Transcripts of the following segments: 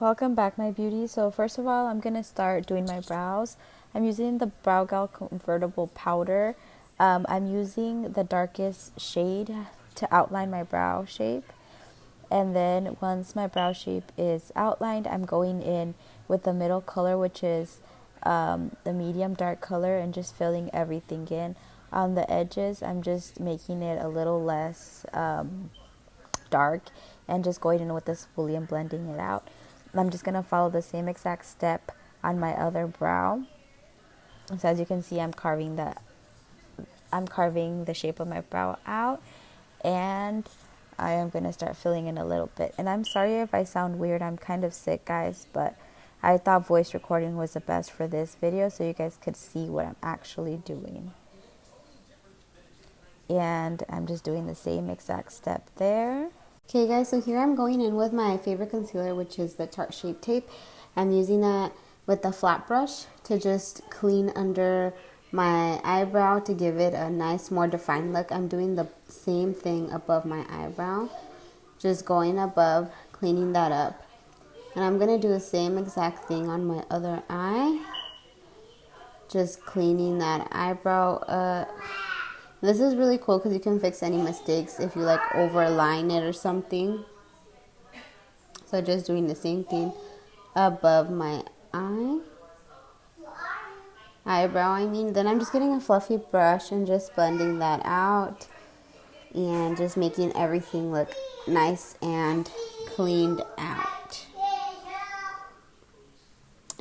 Welcome back, my beauty. So first of all, I'm going to start doing my brows. I'm using the Brow Gal Convertible Powder. I'm using the darkest shade to outline my brow shape. And then once my brow shape is outlined, I'm going in with the middle color, which is the medium dark color, and just filling everything in. On the edges, I'm just making it a little less dark and just going in with this fully and blending it out. I'm just going to follow the same exact step on my other brow. So as you can see, I'm carving the shape of my brow out, and I am going to start filling in a little bit. And I'm sorry if I sound weird. I'm kind of sick, guys, but I thought voice recording was the best for this video so you guys could see what I'm actually doing. And I'm just doing the same exact step there. Okay guys, so here I'm going in with my favorite concealer, which is the Tarte Shape Tape. I'm using that with the flat brush to just clean under my eyebrow to give it a nice, more defined look. I'm doing the same thing above my eyebrow, just going above, cleaning that up. And I'm going to do the same exact thing on my other eye, just cleaning that eyebrow up. This is really cool because you can fix any mistakes if you like overline it or something. So just doing the same thing above my eyebrow. Then I'm just getting a fluffy brush and just blending that out and just making everything look nice and cleaned out.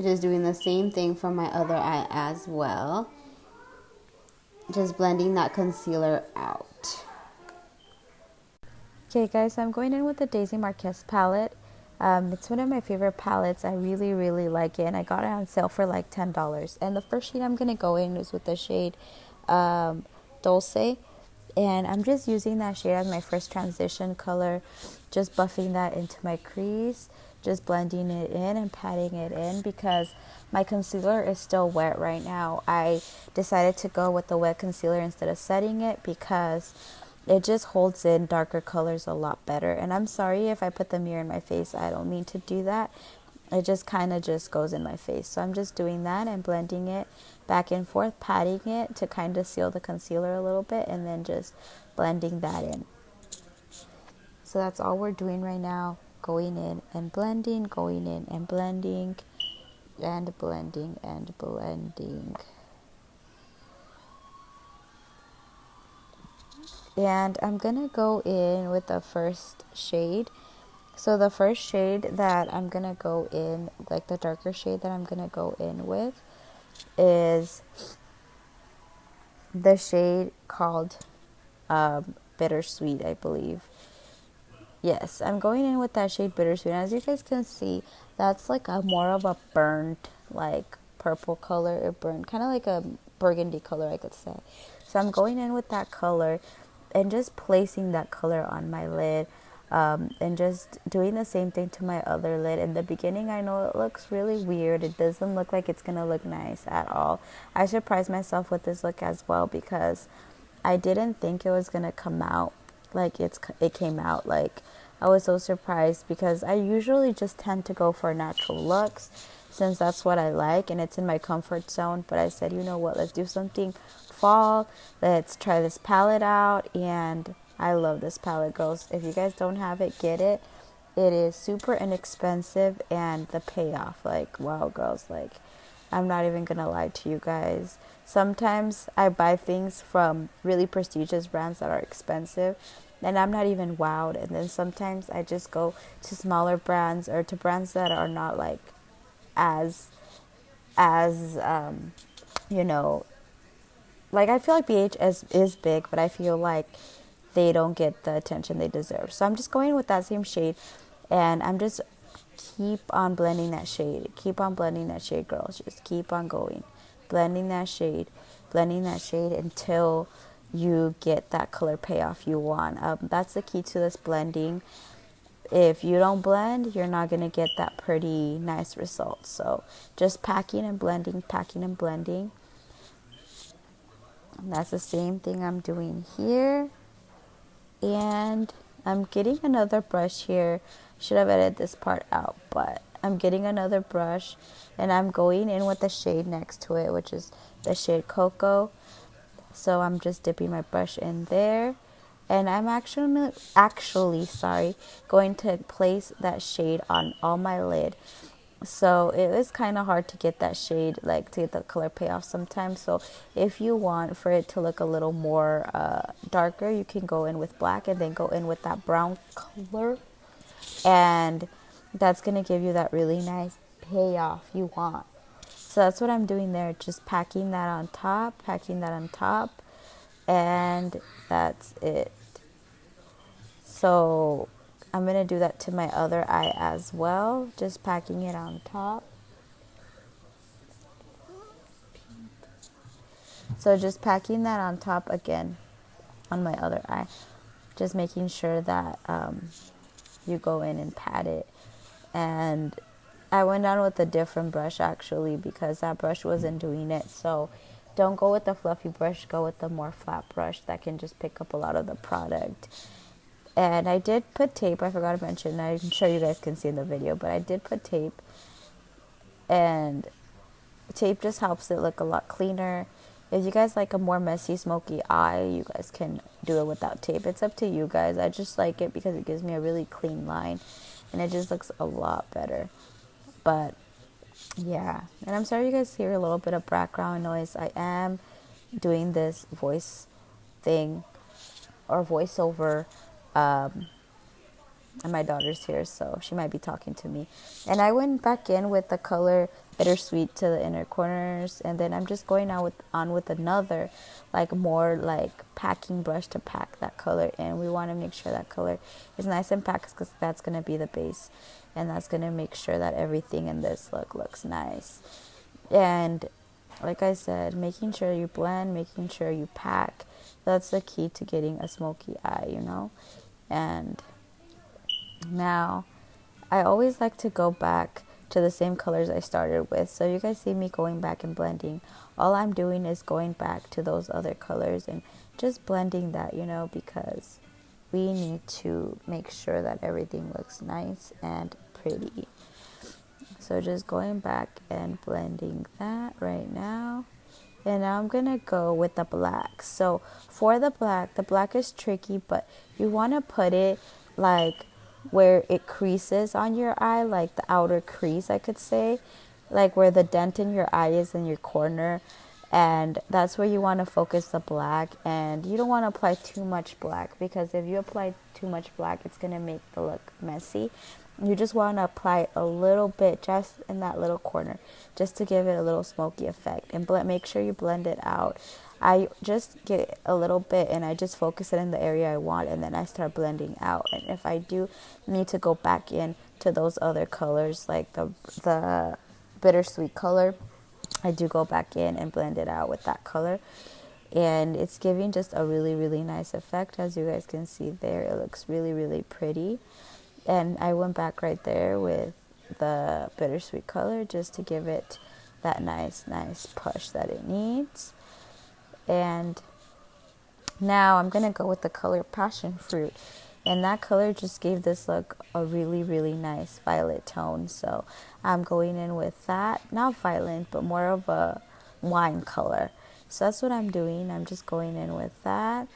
Just doing the same thing for my other eye as well. Just blending that concealer out. Okay guys, I'm going in with the Daisy Marquez palette. It's one of my favorite palettes. I really like it, and I got it on sale for like $10. And the first shade I'm going to go in is with the shade Dulce. And I'm just using that shade as my first transition color, just buffing that into my crease, just blending it in and patting it in because my concealer is still wet right now. I decided to go with the wet concealer instead of setting it because it just holds in darker colors a lot better. And I'm sorry if I put the mirror in my face. I don't mean to do that. It just kind of just goes in my face. So I'm just doing that and blending it back and forth, patting it to kind of seal the concealer a little bit, and then just blending that in. So that's all we're doing right now. Going in and blending, going in and blending, and blending and blending. And I'm gonna go in with the first shade. So the first shade that I'm gonna go in, like the darker shade that I'm gonna go in with, is the shade called Bittersweet, I believe. Yes, I'm going in with that shade Bittersweet. And as you guys can see, that's like a more of a burnt, like purple color, or burnt, kind of like a burgundy color, I could say. So I'm going in with that color and just placing that color on my lid, and just doing the same thing to my other lid. In the beginning, I know it looks really weird. It doesn't look like it's gonna look nice at all. I surprised myself with this look as well because I didn't think it was gonna come out like it came out. Like, I was so surprised because I usually just tend to go for natural looks since that's what I like and it's in my comfort zone. But I said, you know what, let's do something fall. Let's try this palette out. And I love this palette, girls. If you guys don't have it, get it. It is super inexpensive, and the payoff, like, wow, girls, like, I'm not even gonna lie to you guys. Sometimes I buy things from really prestigious brands that are expensive and I'm not even wowed. And then sometimes I just go to smaller brands or to brands that are not like as you know, like, I feel like BHS is big, but I feel like they don't get the attention they deserve. So I'm just going with that same shade, and I'm just keep on blending that shade. Keep on blending that shade, girls. Just keep on going. Blending that shade until you get that color payoff you want. That's the key to this blending. If you don't blend, you're not going to get that pretty nice result. So just packing and blending, packing and blending. And that's the same thing I'm doing here. And I'm getting another brush here. Should have edited this part out, but I'm getting another brush and I'm going in with the shade next to it, which is the shade Cocoa. So I'm just dipping my brush in there, and I'm actually sorry, going to place that shade on all my lid. So it was kind of hard to get that shade, like to get the color payoff sometimes. So if you want for it to look a little more darker, you can go in with black and then go in with that brown color, and that's gonna give you that really nice payoff you want. So that's what I'm doing there, just packing that on top, and that's it. So I'm gonna do that to my other eye as well, just packing it on top. So just packing that on top again on my other eye, just making sure that you go in and pat it. And I went on with a different brush actually because that brush wasn't doing it. So don't go with the fluffy brush, go with the more flat brush that can just pick up a lot of the product. And I did put tape, I forgot to mention, I'm sure you guys can see in the video, but I did put tape, and tape just helps it look a lot cleaner. If you guys like a more messy, smoky eye, you guys can do it without tape. It's up to you guys. I just like it because it gives me a really clean line, and it just looks a lot better. But yeah, and I'm sorry you guys hear a little bit of background noise. I am doing this voice thing or voiceover, and my daughter's here, so she might be talking to me. And I went back in with the color Bittersweet to the inner corners, and then I'm just going on with another, like more like packing brush to pack that color in. We want to make sure that color is nice and packed because that's going to be the base, and that's going to make sure that everything in this look looks nice. And like I said, making sure you blend, making sure you pack, that's the key to getting a smoky eye, you know. And now I always like to go back to the same colors I started with. So you guys see me going back and blending. All I'm doing is going back to those other colors and just blending that, you know, because we need to make sure that everything looks nice and pretty. So just going back and blending that right now. And now I'm going to go with the black. So for the black is tricky, but you want to put it like where it creases on your eye, like the outer crease, I could say, like where the dent in your eye is in your corner. And that's where you want to focus the black. And you don't want to apply too much black, because if you apply too much black, it's going to make the look messy. You just want to apply a little bit just in that little corner, just to give it a little smoky effect. And make sure you blend it out. I just get a little bit and I just focus it in the area I want, and then I start blending out. And if I do need to go back in to those other colors, like the bittersweet color, I do go back in and blend it out with that color. And it's giving just a really, really nice effect. As you guys can see there, it looks really, really pretty. And I went back right there with the bittersweet color just to give it that nice push that it needs. And now I'm going to go with the color Passion Fruit. And that color just gave this look a really, really nice violet tone. So I'm going in with that. Not violet, but more of a wine color. So that's what I'm doing. I'm just going in with that.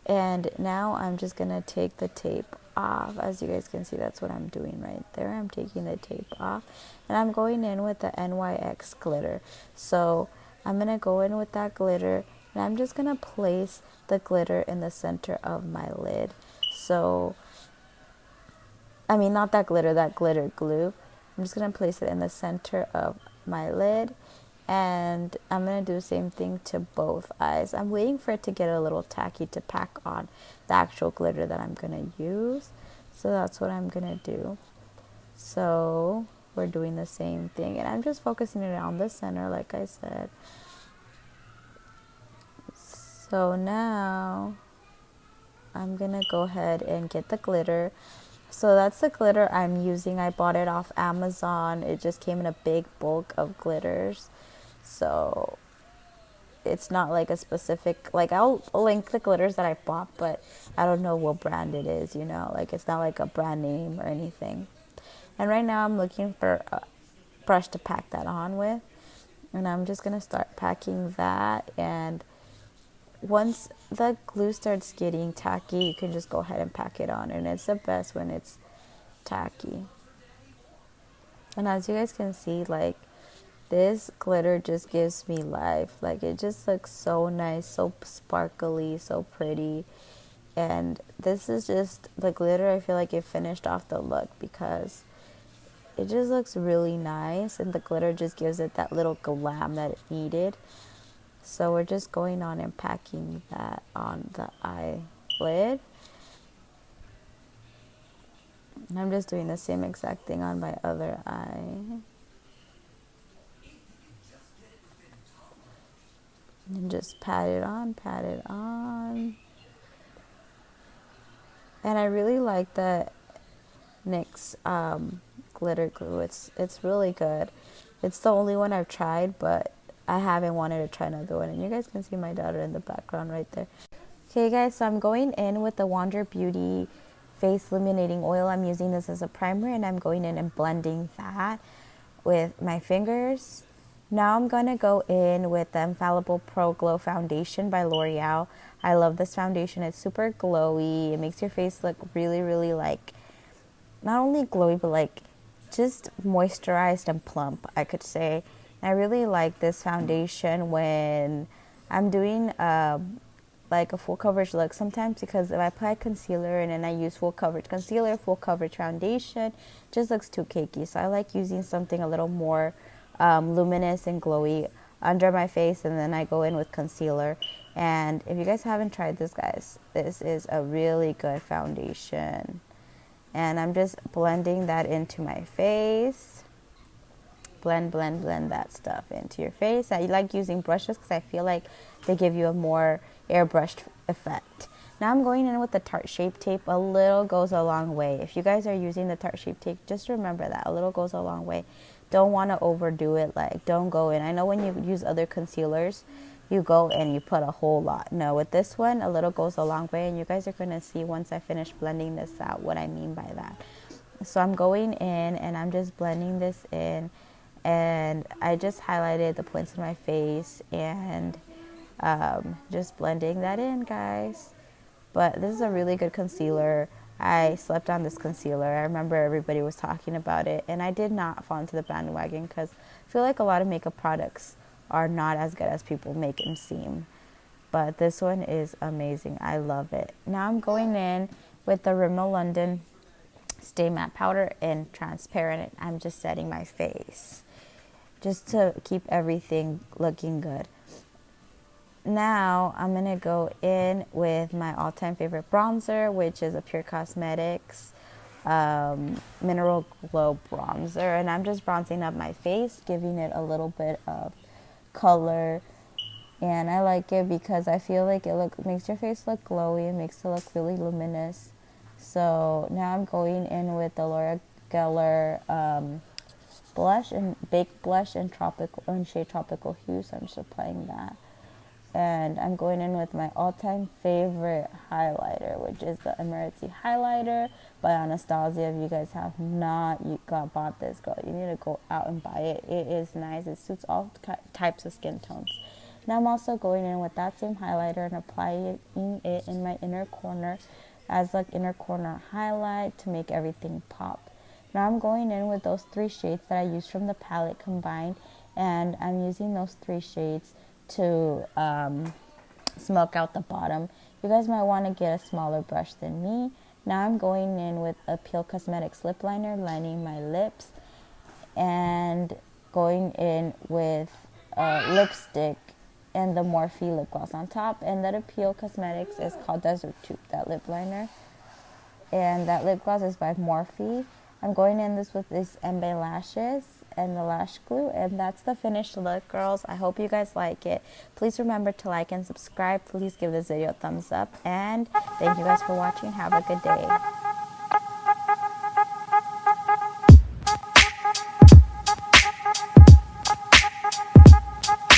And now I'm just going to take the tape off. As you guys can see, that's what I'm doing right there. I'm taking the tape off. And I'm going in with the NYX glitter. So I'm going to go in with that glitter. And I'm just going to place the glitter in the center of my lid. So, I mean, not that glitter, that glitter glue. I'm just going to place it in the center of my lid. And I'm going to do the same thing to both eyes. I'm waiting for it to get a little tacky to pack on the actual glitter that I'm going to use. So that's what I'm going to do. So we're doing the same thing. And I'm just focusing it on the center, like I said. So now I'm going to go ahead and get the glitter. So that's the glitter I'm using. I bought it off Amazon. It just came in a big bulk of glitters. So it's not like a specific, like I'll link the glitters that I bought, but I don't know what brand it is, you know, like it's not like a brand name or anything. And right now I'm looking for a brush to pack that on with. And I'm just going to start packing that. And once the glue starts getting tacky, you can just go ahead and pack it on. And it's the best when it's tacky. And as you guys can see, like, this glitter just gives me life. Like, it just looks so nice, so sparkly, so pretty. And this is just the glitter. I feel like it finished off the look because it just looks really nice, and the glitter just gives it that little glam that it needed. So we're just going on and packing that on the eyelid. And I'm just doing the same exact thing on my other eye. And just pat it on, pat it on. And I really like the NYX glitter glue. It's really good. It's the only one I've tried, but I haven't wanted to try another one. And you guys can see my daughter in the background right there. Okay guys, so I'm going in with the Wander Beauty Face Illuminating Oil. I'm using this as a primer, and I'm going in and blending that with my fingers. Now I'm going to go in with the Infallible Pro Glow Foundation by L'Oreal. I love this foundation. It's super glowy. It makes your face look really, really like, not only glowy, but like just moisturized and plump, I could say. I really like this foundation when I'm doing like a full coverage look sometimes, because if I apply concealer and then I use full coverage concealer, full coverage foundation, it just looks too cakey. So I like using something a little more luminous and glowy under my face, and then I go in with concealer. And if you guys haven't tried this, guys, this is a really good foundation. And I'm just blending that into my face. Blend that stuff into your face. I like using brushes because I feel like they give you a more airbrushed effect. Now I'm going in with the Tarte Shape Tape. A little goes a long way. If you guys are using the Tarte Shape Tape, just remember that a little goes a long way. Don't want to overdo it. Like, don't go in. I know when you use other concealers, you go and you put a whole lot. No, with this one, a little goes a long way, and you guys are going to see once I finish blending this out what I mean by that. So I'm going in and I'm just blending this in, and I just highlighted the points of my face and just blending that in, guys. But this is a really good concealer. I slept on this concealer. I remember everybody was talking about it, and I did not fall into the bandwagon because I feel like a lot of makeup products are not as good as people make them seem. But this one is amazing. I love it. Now I'm going in with the Rimmel London Stay Matte Powder in transparent. I'm just setting my face just to keep everything looking good. Now I'm going to go in with my all-time favorite bronzer, which is a Pure Cosmetics Mineral Glow Bronzer. And I'm just bronzing up my face, giving it a little bit of color. And I like it because I feel like it makes your face look glowy. It makes it look really luminous. So now I'm going in with the Laura Geller blush and baked blush in shade Tropical Hue. So I'm just applying that. And I'm going in with my all-time favorite highlighter, which is the Emergency Highlighter by Anastasia. If you guys have not bought this, girl, you need to go out and buy it. It is nice. It suits all types of skin tones. Now I'm also going in with that same highlighter and applying it in my inner corner as like inner corner highlight to make everything pop. Now I'm going in with those 3 shades that I used from the palette combined, and I'm using those 3 shades to smoke out the bottom. You guys might want to get a smaller brush than me. Now I'm going in with a Peel Cosmetics lip liner, lining my lips, and going in with a lipstick and the Morphe lip gloss on top. And that Peel Cosmetics is called Desert Tube, that lip liner. And that lip gloss is by Morphe. I'm going in this with these Embe lashes and the lash glue, and that's the finished look, girls. I hope you guys like it. Please remember to like and subscribe. Please give this video a thumbs up, and thank you guys for watching. Have a good day.